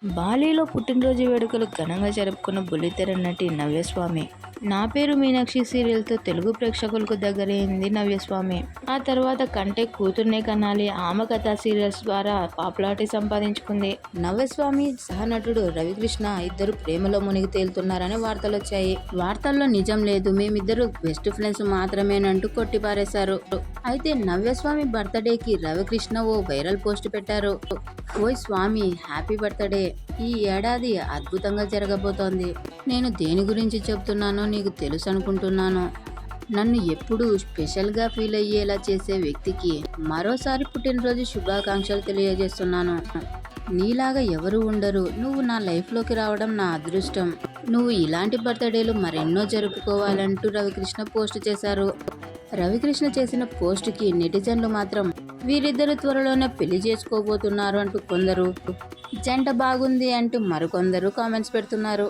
బాలీలో పుట్టినరోజు వేడుకలు ఘనంగా జరుపుకున్న బుల్లితెర నటి నవ్యస్వామి. నా పేరు మీనాక్షి సీరియల్తో తెలుగు ప్రేక్షకులకు దగ్గరైంది నవ్యస్వామి. ఆ తర్వాత కంటే కూతుర్నే కనాలి, ఆమె కథ సీరియల్స్ ద్వారా పాపులారిటీ సంపాదించుకుంది. నవ్యస్వామి సహనటుడు రవికృష్ణ ఇద్దరు ప్రేమలో మునిగి తేలుతున్నారని వార్తలొచ్చాయి. వార్తల్లో నిజం లేదు, మేమిద్దరు బెస్ట్ ఫ్రెండ్స్ మాత్రమేనంటూ కొట్టిపారేశారు. అయితే నవ్యస్వామి బర్త్డేకి రవికృష్ణ ఓ వైరల్ పోస్ట్ పెట్టారు. ఓయ్ స్వామి, హ్యాపీ బర్త్డే. ఈ ఏడాది అద్భుతంగా జరగబోతోంది. నేను దేని గురించి చెప్తున్నానో నీకు తెలుసు అనుకుంటున్నాను. నన్ను ఎప్పుడూ స్పెషల్గా ఫీల్ అయ్యేలా చేసే వ్యక్తికి మరోసారి పుట్టినరోజు శుభాకాంక్షలు తెలియజేస్తున్నాను. నీలాగా ఎవరు ఉండరు. నువ్వు నా లైఫ్లోకి రావడం నా అదృష్టం. నువ్వు ఇలాంటి బర్త్డేలు మరెన్నో జరుపుకోవాలంటూ రవికృష్ణ పోస్ట్ చేశారు. రవికృష్ణ చేసిన పోస్టుకి నెటిజన్లు మాత్రం వీరిద్దరు త్వరలోనే పెళ్లి చేసుకోబోతున్నారు అంటూ కొందరు, జంట బాగుంది అంటూ మరికొందరు కామెంట్స్ పెడుతున్నారు.